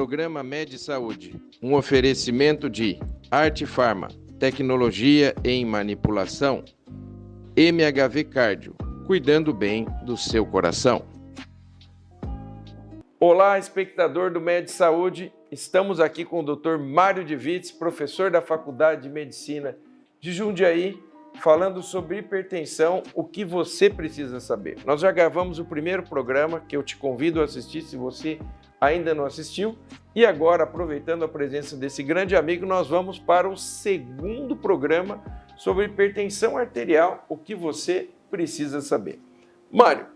Programa Med Saúde, um oferecimento de Arte Farma, tecnologia em manipulação, MHV Cardio, cuidando bem do seu coração. Olá, espectador do Med Saúde, estamos aqui com o Dr. Mário de Witz, professor da Faculdade de Medicina de Jundiaí, falando sobre hipertensão, o que você precisa saber. Nós já gravamos o primeiro programa, que eu te convido a assistir se você ainda não assistiu, e agora, aproveitando a presença desse grande amigo, nós vamos para o segundo programa sobre hipertensão arterial, o que você precisa saber. Mário,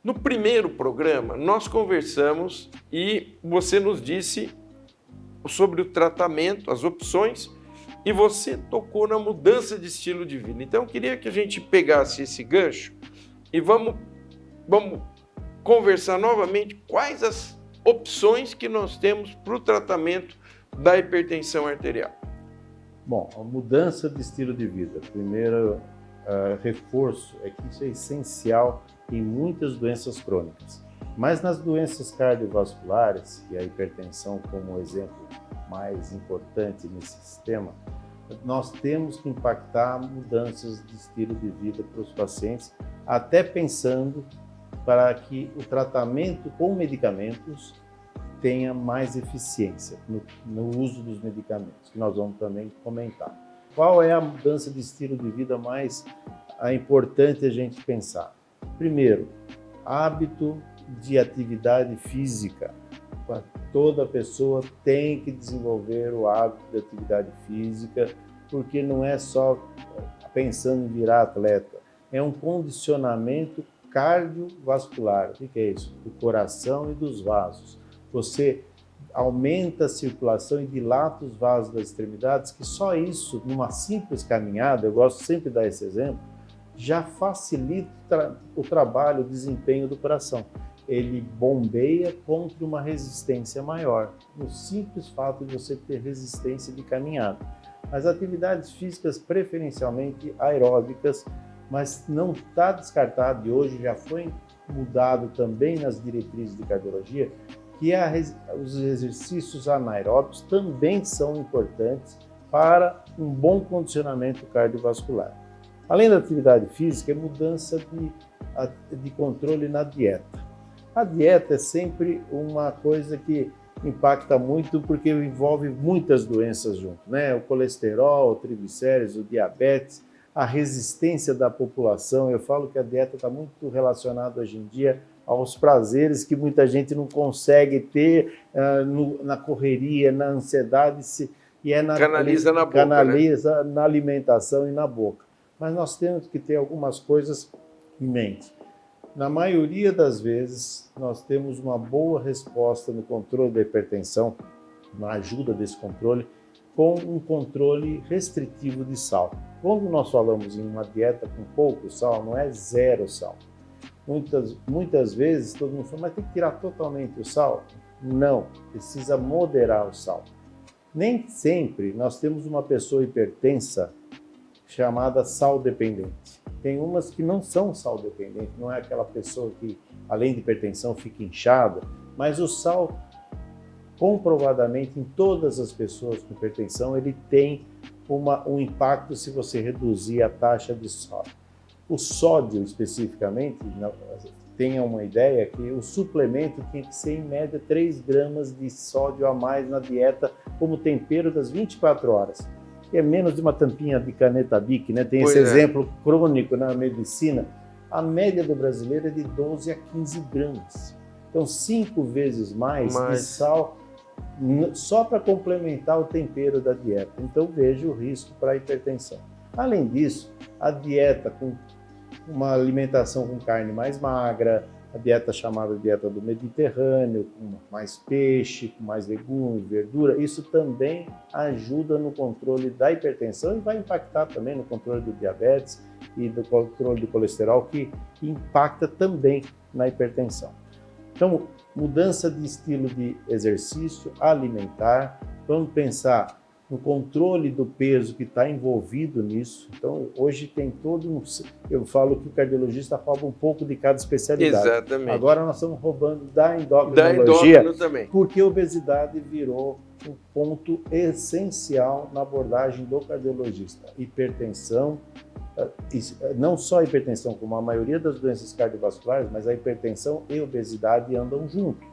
no primeiro programa nós conversamos e você nos disse sobre o tratamento, as opções, e você tocou na mudança de estilo de vida. Então eu queria que a gente pegasse esse gancho e vamos conversar novamente quais as opções que nós temos para o tratamento da hipertensão arterial. Bom, a mudança de estilo de vida. Primeiro reforço é que isso é essencial em muitas doenças crônicas. Mas nas doenças cardiovasculares, e a hipertensão como exemplo mais importante nesse sistema, nós temos que impactar mudanças de estilo de vida para os pacientes, até pensando para que o tratamento com medicamentos tenha mais eficiência no uso dos medicamentos, que nós vamos também comentar. Qual é a mudança de estilo de vida mais importante a gente pensar? Primeiro, hábito de atividade física. Toda pessoa tem que desenvolver o hábito de atividade física, porque não é só pensando em virar atleta, é um condicionamento cardiovascular. O que é isso? Do coração e dos vasos. Você aumenta a circulação e dilata os vasos das extremidades, que só isso, numa simples caminhada, eu gosto sempre de dar esse exemplo, já facilita o trabalho, o desempenho do coração. Ele bombeia contra uma resistência maior, no simples fato de você ter resistência de caminhada. As atividades físicas, preferencialmente aeróbicas, mas não está descartado, e hoje já foi mudado também nas diretrizes de cardiologia, que os exercícios anaeróbicos também são importantes para um bom condicionamento cardiovascular. Além da atividade física, é mudança de controle na dieta. A dieta é sempre uma coisa que impacta muito porque envolve muitas doenças junto, né? O colesterol, o triglicéridos, o diabetes, a resistência da população. Eu falo que a dieta está muito relacionada hoje em dia aos prazeres que muita gente não consegue ter na correria, na ansiedade, canaliza na boca, canaliza, né? Na alimentação e na boca. Mas nós temos que ter algumas coisas em mente. Na maioria das vezes, nós temos uma boa resposta no controle da hipertensão, na ajuda desse controle, com um controle restritivo de sal. Quando nós falamos em uma dieta com pouco sal, não é zero sal. Muitas vezes todo mundo fala, mas tem que tirar totalmente o sal? Não, precisa moderar o sal. Nem sempre nós temos uma pessoa hipertensa chamada sal dependente. Tem umas que não são sal dependentes, não é aquela pessoa que, além de hipertensão, fica inchada, mas o sal, comprovadamente, em todas as pessoas com hipertensão, ele tem um impacto se você reduzir a taxa de sódio. O sódio, especificamente, tenha uma ideia que o suplemento tem que ser, em média, 3 gramas de sódio a mais na dieta como tempero das 24 horas. É menos de uma tampinha de caneta Bic, né? Tem esse exemplo crônico na medicina. A média do brasileiro é de 12 a 15 gramas. Então, 5 vezes mais de sal só para complementar o tempero da dieta. Então, veja o risco para a hipertensão. Além disso, a dieta com uma alimentação com carne mais magra, a dieta chamada dieta do Mediterrâneo, com mais peixe, com mais legumes, verdura, isso também ajuda no controle da hipertensão e vai impactar também no controle do diabetes e do controle do colesterol, que impacta também na hipertensão. Então, mudança de estilo de exercício, alimentar, vamos pensar no controle do peso que está envolvido nisso. Então, hoje tem todo um... Eu falo que o cardiologista rouba um pouco de cada especialidade. Exatamente. Agora nós estamos roubando da Da endocrinologia, endócrino também. porque a obesidade virou um ponto essencial na abordagem do cardiologista. Hipertensão, não só a hipertensão, como a maioria das doenças cardiovasculares, mas a hipertensão e a obesidade andam juntos.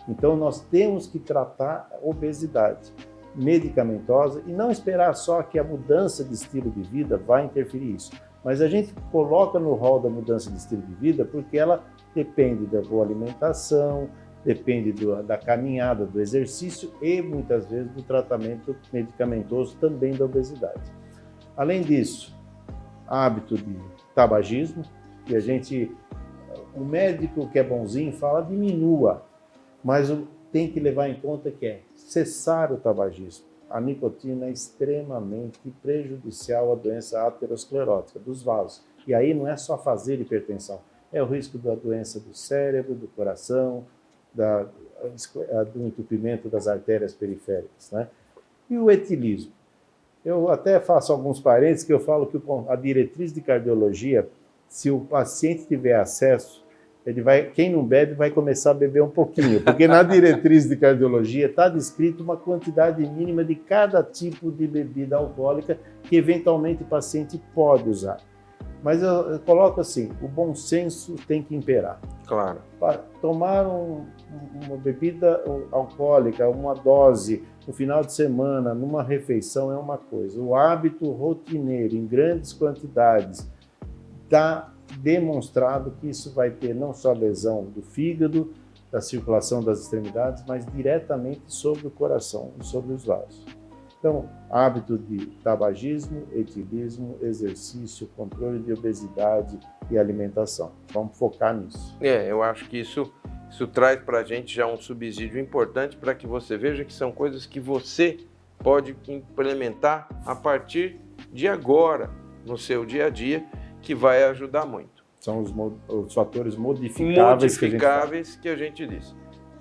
Então, nós temos que tratar a obesidade medicamentosa e não esperar só que a mudança de estilo de vida vai interferir isso. Mas a gente coloca no rol da mudança de estilo de vida porque ela depende da boa alimentação, depende da caminhada, do exercício e, muitas vezes, do tratamento medicamentoso também da obesidade. Além disso, hábito de tabagismo, que o médico que é bonzinho fala diminua, mas tem que levar em conta que é cessar o tabagismo. A nicotina é extremamente prejudicial à doença aterosclerótica dos vasos. E aí não é só fazer hipertensão, é o risco da doença do cérebro, do coração, do entupimento das artérias periféricas, né? E o etilismo. Eu até faço alguns parênteses que eu falo que a diretriz de cardiologia, se o paciente tiver acesso, quem não bebe vai começar a beber um pouquinho, porque na diretriz de cardiologia está descrito uma quantidade mínima de cada tipo de bebida alcoólica que eventualmente o paciente pode usar. Mas eu coloco assim, o bom senso tem que imperar. Claro. Tomar uma bebida alcoólica, uma dose no final de semana, numa refeição é uma coisa. O hábito rotineiro, em grandes quantidades, está demonstrado que isso vai ter não só lesão do fígado, da circulação das extremidades, mas diretamente sobre o coração e sobre os vasos. Então, hábito de tabagismo, etilismo, exercício, controle de obesidade e alimentação. Vamos focar nisso. Eu acho que isso traz para a gente já um subsídio importante para que você veja que são coisas que você pode implementar a partir de agora no seu dia a dia, que vai ajudar muito. São os fatores modificáveis que a gente diz.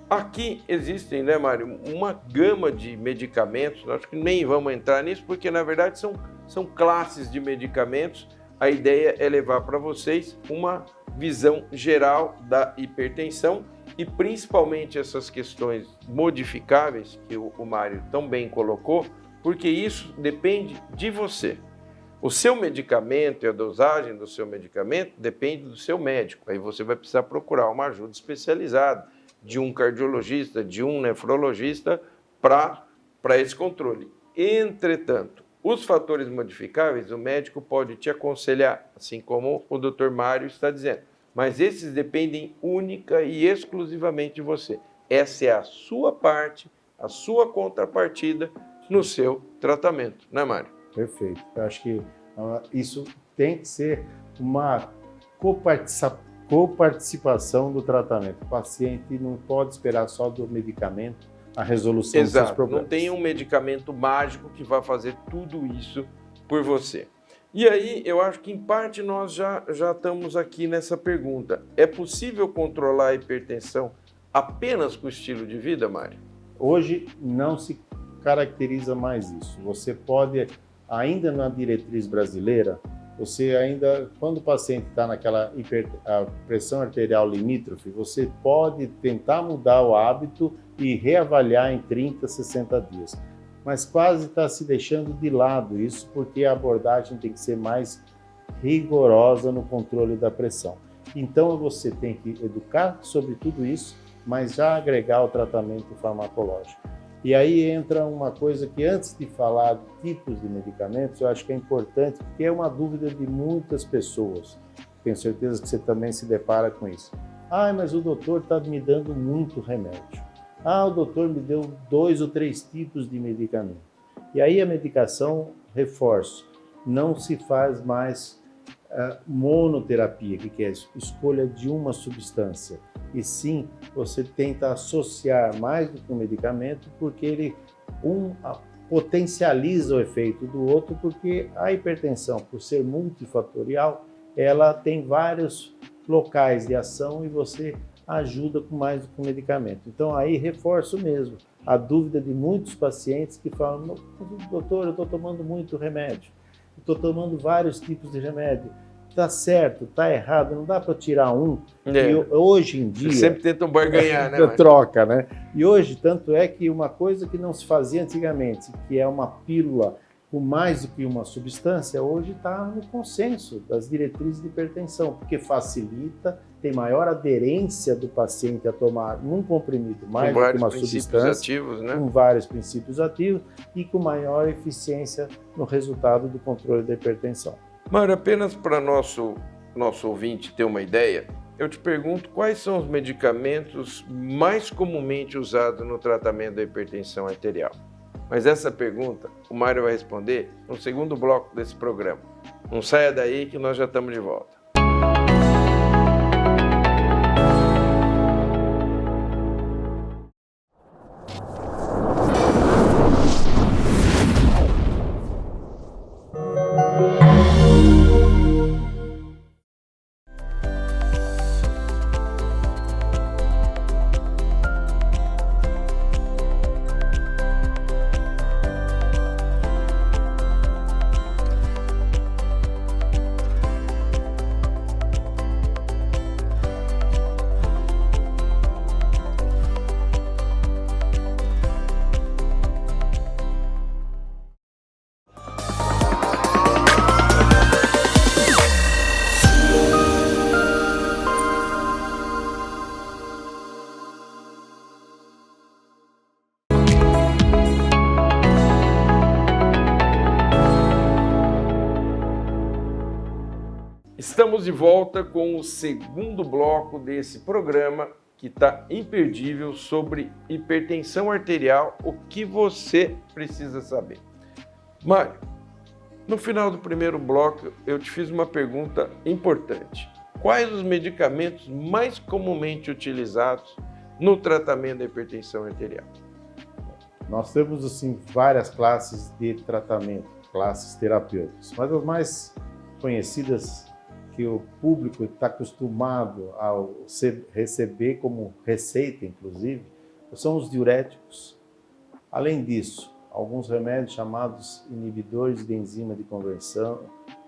Aqui existem, né, Mário, uma gama de medicamentos, acho que nem vamos entrar nisso, porque na verdade são classes de medicamentos. A ideia é levar para vocês uma visão geral da hipertensão e principalmente essas questões modificáveis que o Mário tão bem colocou, porque isso depende de você. O seu medicamento e a dosagem do seu medicamento depende do seu médico. Aí você vai precisar procurar uma ajuda especializada de um cardiologista, de um nefrologista para esse controle. Entretanto, os fatores modificáveis, o médico pode te aconselhar, assim como o Dr. Mário está dizendo. Mas esses dependem única e exclusivamente de você. Essa é a sua parte, a sua contrapartida no seu tratamento, né, Mário? Perfeito. Eu acho que isso tem que ser uma coparticipação do tratamento. O paciente não pode esperar só do medicamento a resolução dos seus problemas. Não tem um medicamento mágico que vai fazer tudo isso por você. E aí, eu acho que em parte nós já estamos aqui nessa pergunta. É possível controlar a hipertensão apenas com o estilo de vida, Mário? Hoje não se caracteriza mais isso. Você pode, ainda na diretriz brasileira, quando o paciente está naquela pressão arterial limítrofe, você pode tentar mudar o hábito e reavaliar em 30, 60 dias. Mas quase está se deixando de lado isso, porque a abordagem tem que ser mais rigorosa no controle da pressão. Então você tem que educar sobre tudo isso, mas já agregar o tratamento farmacológico. E aí entra uma coisa que, antes de falar de tipos de medicamentos, eu acho que é importante, porque é uma dúvida de muitas pessoas. Tenho certeza que você também se depara com isso. Mas o doutor está me dando muito remédio. O doutor me deu 2 ou 3 tipos de medicamento. E aí a medicação, reforço, não se faz mais monoterapia, que é escolha de uma substância. E sim, você tenta associar mais do que um medicamento, porque ele potencializa o efeito do outro, porque a hipertensão, por ser multifatorial, ela tem vários locais de ação e você ajuda com mais do que o medicamento. Então aí reforço mesmo a dúvida de muitos pacientes que falam: doutor, eu estou tomando muito remédio, estou tomando vários tipos de remédio, está certo, está errado, não dá para tirar um. E hoje em dia... Eles sempre tentam barganhar, né? Troca, né? E hoje, tanto é que uma coisa que não se fazia antigamente, que é uma pílula com mais do que uma substância, hoje está no consenso das diretrizes de hipertensão, porque facilita, tem maior aderência do paciente a tomar num comprimido mais do que uma substância, ativos, né? Com vários princípios ativos e com maior eficiência no resultado do controle da hipertensão. Mário, apenas para nosso ouvinte ter uma ideia, eu te pergunto quais são os medicamentos mais comumente usados no tratamento da hipertensão arterial. Mas essa pergunta o Mário vai responder no segundo bloco desse programa. Não saia daí que nós já estamos de volta. Estamos de volta com o segundo bloco desse programa que está imperdível sobre hipertensão arterial, o que você precisa saber. Mário, no final do primeiro bloco eu te fiz uma pergunta importante. Quais os medicamentos mais comumente utilizados no tratamento da hipertensão arterial? Nós temos assim várias classes de tratamento, classes terapêuticas, mas as mais conhecidas que o público está acostumado a receber como receita, inclusive, são os diuréticos. Além disso, alguns remédios chamados inibidores de enzima de conversão,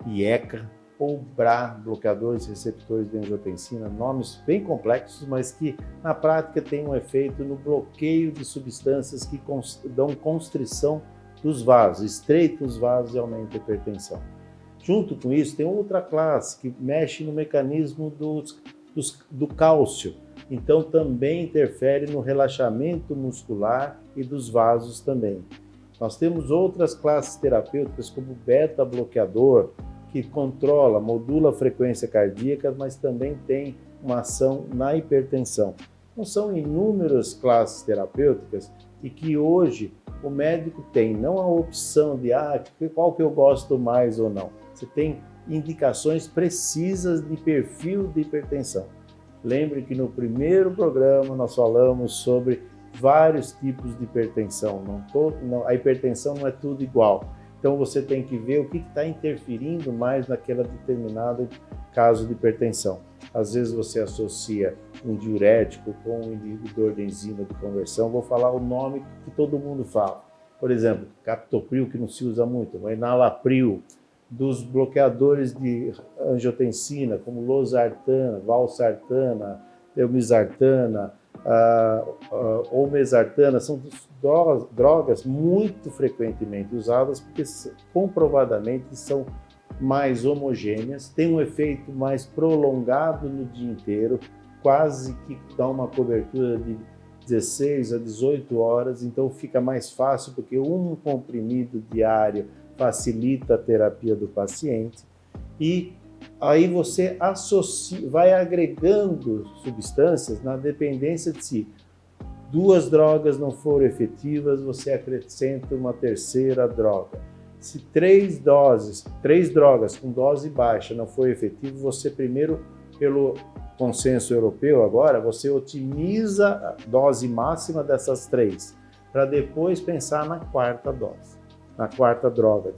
IECA, ou BRA, bloqueadores receptores de angiotensina, nomes bem complexos, mas que na prática têm um efeito no bloqueio de substâncias que dão constrição dos vasos, estreitam os vasos e aumentam a hipertensão. Junto com isso, tem outra classe que mexe no mecanismo do cálcio, então também interfere no relaxamento muscular e dos vasos também. Nós temos outras classes terapêuticas como o beta-bloqueador, que controla, modula a frequência cardíaca, mas também tem uma ação na hipertensão. Então são inúmeras classes terapêuticas e que hoje o médico tem não a opção de qual que eu gosto mais ou não. Você tem indicações precisas de perfil de hipertensão. Lembre que no primeiro programa nós falamos sobre vários tipos de hipertensão. A hipertensão não é tudo igual. Então você tem que ver o que está interferindo mais naquela determinada caso de hipertensão. Às vezes você associa um diurético com um inibidor de enzima de conversão. Vou falar o nome que todo mundo fala. Por exemplo, captopril, que não se usa muito, o enalapril, dos bloqueadores de angiotensina, como losartana, valsartana, telmisartana, ou mesartana, são drogas muito frequentemente usadas porque comprovadamente são mais homogêneas, têm um efeito mais prolongado no dia inteiro, quase que dá uma cobertura de 16 a 18 horas, então fica mais fácil porque um comprimido diário facilita a terapia do paciente e aí você vai agregando substâncias na dependência de si. 2 drogas não foram efetivas, você acrescenta uma terceira droga. Se 3 drogas com dose baixa não foi efetivo, você primeiro, pelo consenso europeu agora, você otimiza a dose máxima dessas 3, para depois pensar na quarta droga.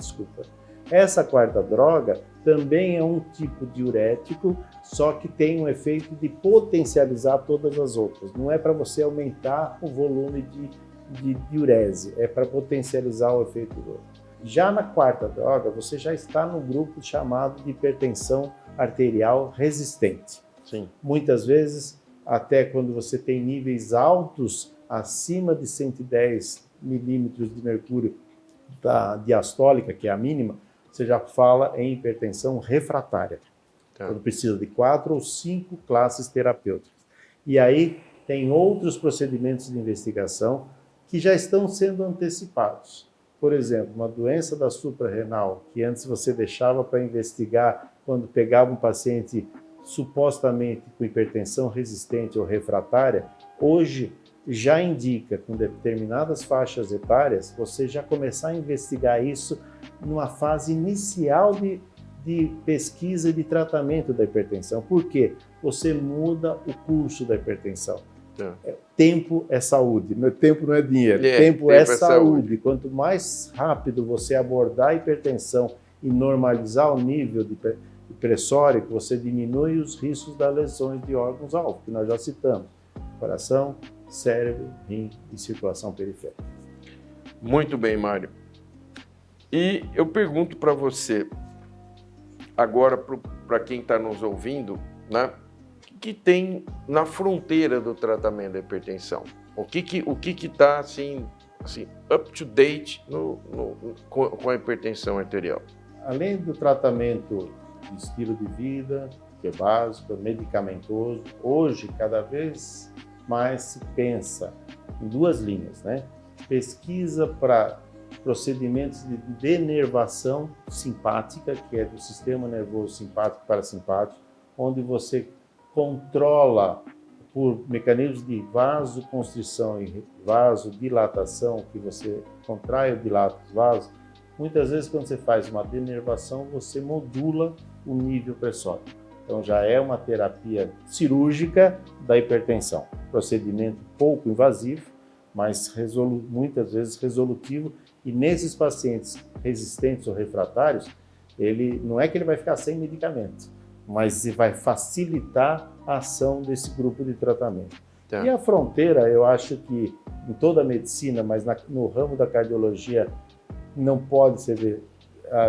Essa quarta droga também é um tipo diurético, só que tem um efeito de potencializar todas as outras. Não é para você aumentar o volume de diurese, é para potencializar o efeito do outro. Já na quarta droga, você já está no grupo chamado de hipertensão arterial resistente. Sim. Muitas vezes, até quando você tem níveis altos, acima de 110 milímetros de mercúrio da diastólica, que é a mínima, você já fala em hipertensão refratária. Quando precisa de 4 ou 5 classes terapêuticas. E aí tem outros procedimentos de investigação que já estão sendo antecipados. Por exemplo, uma doença da suprarrenal, que antes você deixava para investigar quando pegava um paciente supostamente com hipertensão resistente ou refratária, hoje já indica, com determinadas faixas etárias, você já começar a investigar isso numa fase inicial de pesquisa e de tratamento da hipertensão. Por quê? Você muda o curso da hipertensão. Tempo é saúde, tempo não é dinheiro, tempo é saúde. Quanto mais rápido você abordar a hipertensão e normalizar o nível de pressórico, você diminui os riscos das lesões de órgãos-alvo, que nós já citamos: coração, cérebro, rim e circulação periférica. Muito bem, Mário. E eu pergunto para você, agora para quem está nos ouvindo, né? O que tem na fronteira do tratamento da hipertensão? O que está assim, up to date com a hipertensão arterial? Além do tratamento de estilo de vida, que é básico, medicamentoso, hoje cada vez mais se pensa em duas linhas, né? Pesquisa para procedimentos de denervação simpática, que é do sistema nervoso simpático e parasimpático, onde você controla por mecanismos de vasoconstrição e vasodilatação, que você contrai ou dilata os vasos. Muitas vezes, quando você faz uma denervação, você modula o nível pressórico. Então, já é uma terapia cirúrgica da hipertensão. Procedimento pouco invasivo, mas muitas vezes resolutivo. E nesses pacientes resistentes ou refratários, não é que ele vai ficar sem medicamento, mas vai facilitar a ação desse grupo de tratamento. E a fronteira, eu acho que em toda a medicina, mas no ramo da cardiologia não pode ser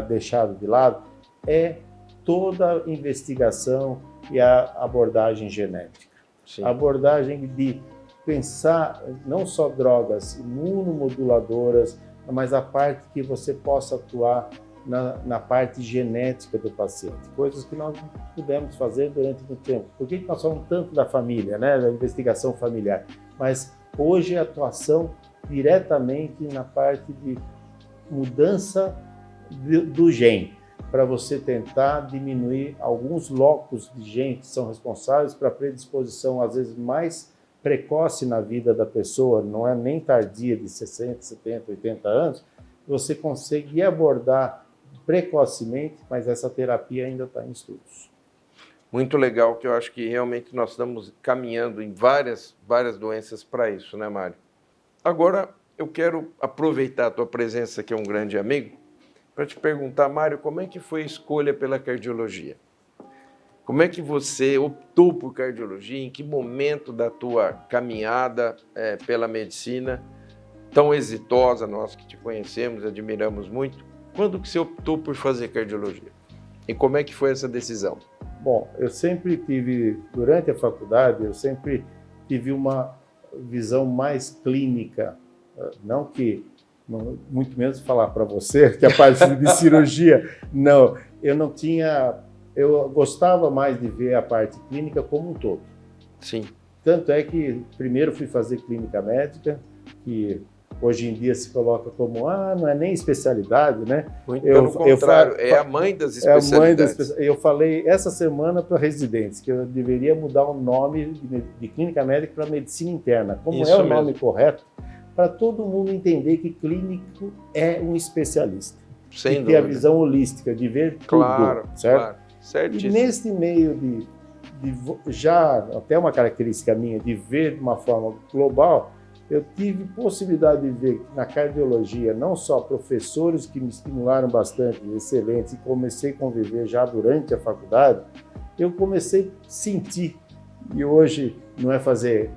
deixado de lado, é toda a investigação e a abordagem genética. Sim. A abordagem de pensar não só drogas imunomoduladoras, mas a parte que você possa atuar na parte genética do paciente, coisas que nós não pudemos fazer durante muito tempo. Por que nós falamos tanto da família, né, da investigação familiar? Mas hoje a atuação diretamente na parte de mudança do gene, para você tentar diminuir alguns locos de gene que são responsáveis para a predisposição, às vezes, mais precoce na vida da pessoa, não é nem tardia de 60, 70, 80 anos, você consegue abordar precocemente, mas essa terapia ainda está em estudos. Muito legal, que eu acho que realmente nós estamos caminhando em várias doenças para isso, né, Mário? Agora, eu quero aproveitar a tua presença, que é um grande amigo, para te perguntar, Mário, como é que foi a escolha pela cardiologia? Como é que você optou por cardiologia? Em que momento da tua caminhada pela medicina, tão exitosa, nós que te conhecemos, admiramos muito, quando que você optou por fazer cardiologia? E como é que foi essa decisão? Bom, eu sempre tive, durante a faculdade, eu sempre tive uma visão mais clínica, muito menos falar para você que a parte de cirurgia, não, eu gostava mais de ver a parte clínica como um todo. Sim. Tanto é que primeiro fui fazer clínica médica, que hoje em dia se coloca como, não é nem especialidade, né? Muito pelo contrário, é a mãe das especialidades. Eu falei essa semana para residentes que eu deveria mudar o nome de clínica médica para medicina interna, como Isso é o mesmo. nome correto, para todo mundo entender que clínico é um especialista. Sem e dúvida. ter a visão holística, de ver tudo, certo? Claro, certíssimo. E nesse meio já até uma característica minha de ver de uma forma global, eu tive possibilidade de ver na cardiologia não só professores que me estimularam bastante, excelentes, e comecei a conviver já durante a faculdade, eu comecei a sentir, e hoje não é fazer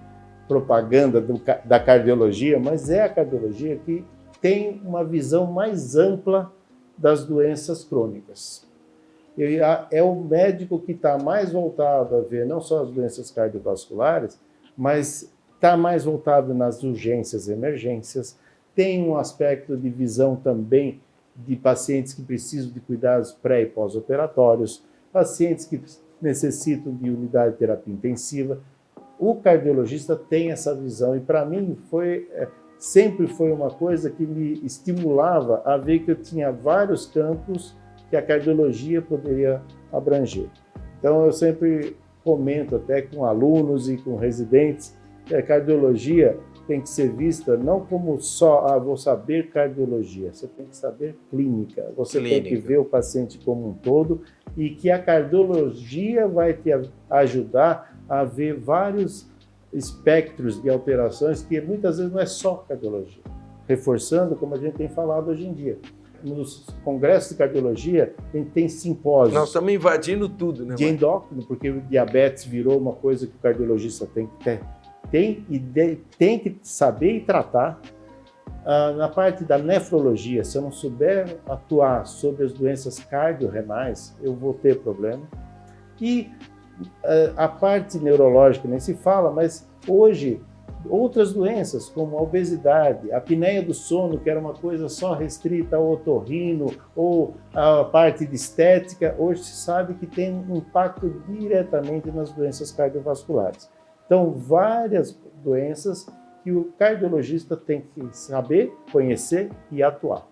propaganda da cardiologia, mas é a cardiologia que tem uma visão mais ampla das doenças crônicas. É o médico que está mais voltado a ver não só as doenças cardiovasculares, mas está mais voltado nas urgências e emergências, tem um aspecto de visão também de pacientes que precisam de cuidados pré- e pós-operatórios, pacientes que necessitam de unidade de terapia intensiva. O cardiologista tem essa visão e, para mim, sempre foi uma coisa que me estimulava a ver que eu tinha vários campos que a cardiologia poderia abranger. Então, eu sempre comento até com alunos e com residentes que a cardiologia tem que ser vista não como só, vou saber cardiologia, você tem que saber clínica, você tem que ver o paciente como um todo e que a cardiologia vai te ajudar a ver vários espectros de alterações que muitas vezes não é só cardiologia. Reforçando, como a gente tem falado hoje em dia, nos congressos de cardiologia, a gente tem simpósios. Nós estamos invadindo tudo, né? De endócrino, porque o diabetes virou uma coisa que o cardiologista tem que ter. Tem que saber e tratar. Na parte da nefrologia, se eu não souber atuar sobre as doenças cardiorrenais, eu vou ter problema. E a parte neurológica nem se fala, mas hoje outras doenças como a obesidade, a apneia do sono, que era uma coisa só restrita ao otorrino ou a parte de estética, hoje se sabe que tem um impacto diretamente nas doenças cardiovasculares. Então, várias doenças que o cardiologista tem que saber, conhecer e atuar.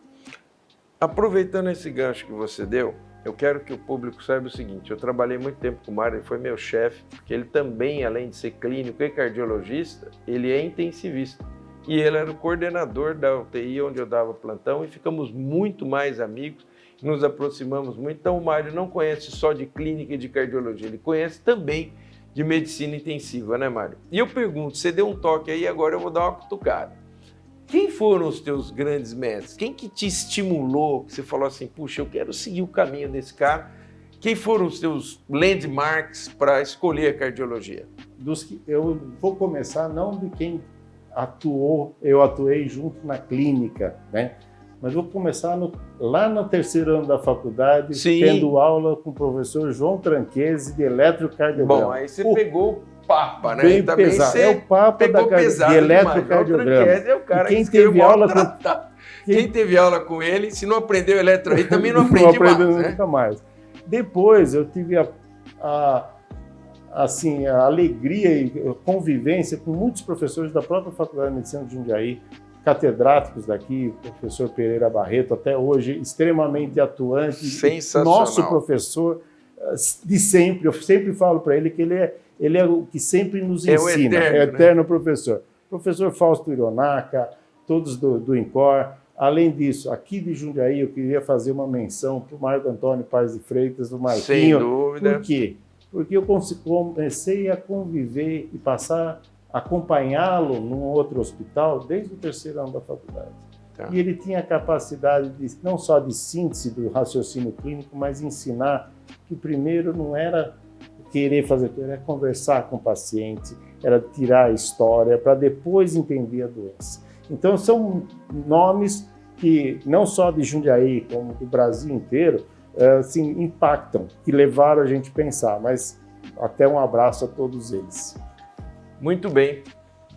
Aproveitando esse gancho que você deu, eu quero que o público saiba o seguinte, eu trabalhei muito tempo com o Mário, ele foi meu chefe, porque ele também, além de ser clínico e cardiologista, ele é intensivista. E ele era o coordenador da UTI onde eu dava plantão e ficamos muito mais amigos, nos aproximamos muito. Então o Mário não conhece só de clínica e de cardiologia, ele conhece também de medicina intensiva, né, Mário? E eu pergunto, você deu um toque aí, agora eu vou dar uma cutucada. Quem foram os teus grandes mestres? Quem que te estimulou? Que você falou assim, puxa, eu quero seguir o caminho desse cara. Quem foram os teus landmarks para escolher a cardiologia? Eu vou começar não de quem atuou, eu atuei junto na clínica, né? Mas vou começar lá no terceiro ano da faculdade, tendo aula com o professor João Tranquese de eletrocardiograma. Bom, aí você pegou o Papa, né? Bem também pesado. É o Papa de eletrocardiograma. É o cara que teve aula Quem teve aula com ele, se não aprendeu eletro aí, também não aprende mais. Não aprendeu nunca mais. Depois eu tive a alegria e a convivência com muitos professores da própria Faculdade de Medicina de Jundiaí, catedráticos daqui, o professor Pereira Barreto, até hoje extremamente atuante, sensacional. Nosso professor de sempre. Eu sempre falo para ele que ele é o que sempre nos ensina, é o eterno, né? Professor. Professor Fausto Ironaca, todos do INCOR. Além disso, aqui de Jundiaí, eu queria fazer uma menção para o Marco Antônio Paz de Freitas, do Marquinho. Sem dúvida. Por quê? Porque eu comecei a conviver e passar a acompanhá-lo num outro hospital desde o terceiro ano da faculdade. Tá. E ele tinha a capacidade não só de síntese do raciocínio clínico, mas ensinar que o primeiro não era querer fazer tudo, era conversar com o paciente, era tirar a história para depois entender a doença. Então são nomes que não só de Jundiaí, como do Brasil inteiro, assim, impactam, que levaram a gente a pensar, mas até um abraço a todos eles. Muito bem,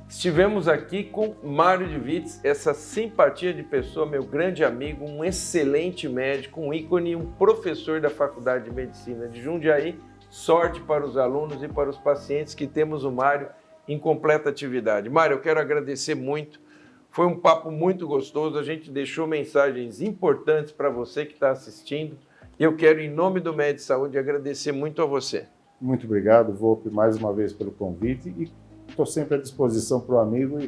estivemos aqui com Mário de Witz, essa simpatia de pessoa, meu grande amigo, um excelente médico, um ícone, um professor da Faculdade de Medicina de Jundiaí. Sorte para os alunos e para os pacientes que temos o Mário em completa atividade. Mário, eu quero agradecer muito, foi um papo muito gostoso, a gente deixou mensagens importantes para você que está assistindo. Eu quero, em nome do Med Saúde, agradecer muito a você. Muito obrigado, Volpi, mais uma vez pelo convite e estou sempre à disposição para o amigo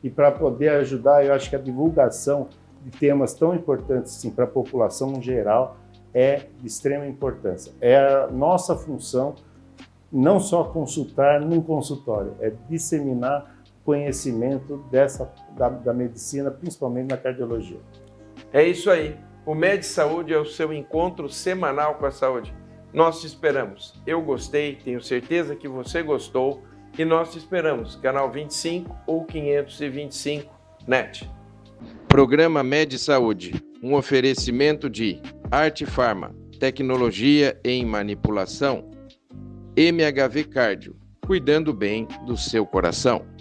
e para poder ajudar. Eu acho que a divulgação de temas tão importantes assim, para a população em geral é de extrema importância. É a nossa função não só consultar num consultório, é disseminar conhecimento da medicina, principalmente na cardiologia. É isso aí. O Med Saúde é o seu encontro semanal com a saúde. Nós te esperamos. Eu gostei, tenho certeza que você gostou e nós te esperamos. Canal 25 ou 525 NET. Programa Med Saúde, um oferecimento de Arte Farma, tecnologia em manipulação, MHV Cardio, cuidando bem do seu coração.